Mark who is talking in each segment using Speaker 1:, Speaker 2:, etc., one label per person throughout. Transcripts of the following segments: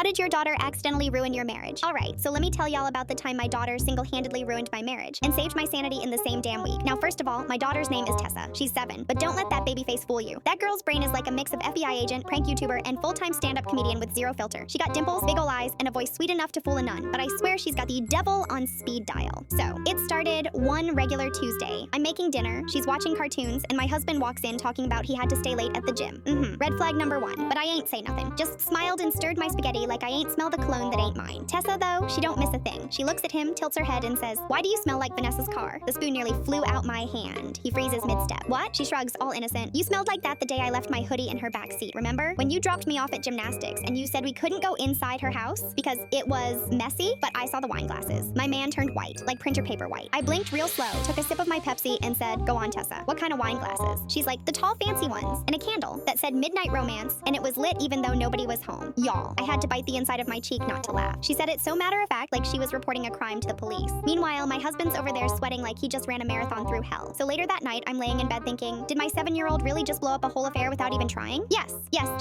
Speaker 1: did your daughter accidentally ruin your marriage? Alright, so let me tell y'all about the time my daughter single-handedly ruined my marriage and saved my sanity in the same damn week. Now, first of all, my daughter's name is Tessa. She's 7, but don't let that baby face fool you. That girl's brain is like a mix of FBI agent, prank YouTuber, and full-time stand-up comedian with zero filter. She got dimples, big ol' eyes, and a voice sweet enough to fool a nun, but I swear she's got the devil on speed dial. So, it started one regular Tuesday. I'm making dinner, she's watching cartoons, and my husband walks in talking about he had to stay late at the gym. Red flag number 1, but I ain't say nothing. Just smiled and stirred my spaghetti like I ain't smell the cologne that ain't mine. Tessa, though, she don't miss a thing. She looks at him, tilts her head, and says, "Why do you smell like Vanessa's car?" The spoon nearly flew out my hand. He freezes mid-step. What? She shrugs, all innocent. You smelled like that the day I left my hoodie in her back seat, remember? When you dropped me off at gymnastics, and you said we couldn't go inside her house because it was messy, but I saw the wine glasses. My man turned white, like printer paper white. I blinked real slow, took a sip of my Pepsi, and said, "Go on, Tessa. What kind of wine glasses?" She's like, "The tall fancy ones," and a candle that said Midnight Romance, and it was lit even though nobody was home. Y'all, I had to bite the inside of my cheek not to laugh. She said it so matter-of-fact, like she was reporting a crime to the police. Meanwhile, my husband's over there sweating like he just ran a marathon through hell. So later that night, I'm laying in bed thinking, did my 7-year-old really just blow up a whole affair without even trying? Yes,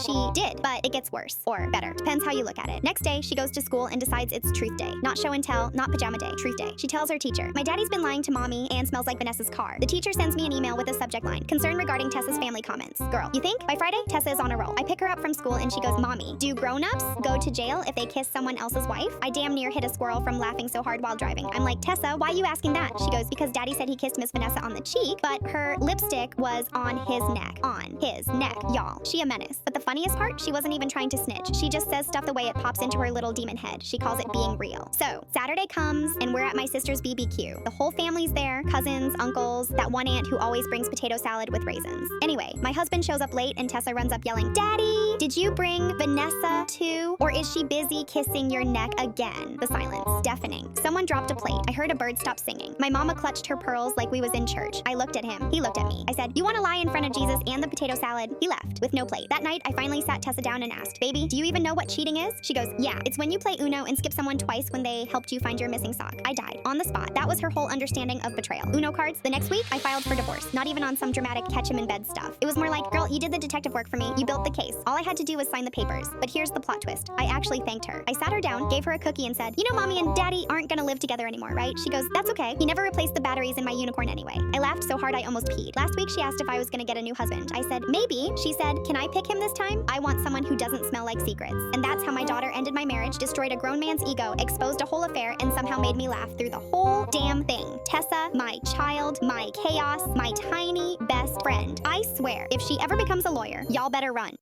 Speaker 1: she did, but it gets worse. Or better, depends how you look at it. Next day, she goes to school and decides it's truth day. Not show and tell, not pajama day, truth day. She tells her teacher, "My daddy's been lying to mommy and smells like Vanessa's car." The teacher sends me an email with a subject line, "Concern regarding Tessa's family comments." Girl, you think? By Friday, Tessa is on a roll. I pick her up from school and she goes, "Mommy, do grown-ups go to jail if they kiss someone else's wife?" I damn near hit a squirrel from laughing so hard while driving. I'm like, "Tessa, why are you asking that?" She goes, "Because daddy said he kissed Miss Vanessa on the cheek, but her lipstick was on his neck." On his neck, y'all. She a menace. But the funniest part, she wasn't even trying to snitch. She just says stuff the way it pops into her little demon head. She calls it being real. So, Saturday comes and we're at my sister's BBQ. The whole family's there, cousins, uncles, that one aunt who always brings potato salad with raisins. Anyway, my husband shows up late and Tessa runs up yelling, "Daddy, did you bring Vanessa too? Or is she busy kissing your neck again?" The silence, deafening. Someone dropped a plate. I heard a bird stop singing. My mama clutched her pearls like we was in church. I looked at him. He looked at me. I said, "You want to lie in front of Jesus and the potato salad?" He left with no plate. That night, I finally sat Tessa down and asked, "Baby, do you even know what cheating is?" She goes, "Yeah, it's when you play Uno and skip someone twice when they helped you find your missing sock." I died on the spot. That was her whole understanding of betrayal. Uno cards. The next week, I filed for divorce. Not even on some dramatic catch him in bed stuff. It was more like, "Girl, you did the detective work for me. You built the case. All I had to do was sign the papers." But here's the plot twist. I actually thanked her. I sat her down, gave her a cookie, and said, "You know, mommy and daddy aren't gonna live together anymore, right?" She goes, "That's okay. He never replaced the batteries in my unicorn anyway." I laughed so hard I almost peed. Last week, she asked if I was gonna get a new husband. I said, "Maybe." She said, "Can I pick him this time? I want someone who doesn't smell like secrets." And that's how my daughter ended my marriage, destroyed a grown man's ego, exposed a whole affair, and somehow made me laugh through the whole damn thing. Tessa, my child, my chaos, my tiny best friend. I swear, if she ever becomes a lawyer, y'all better run.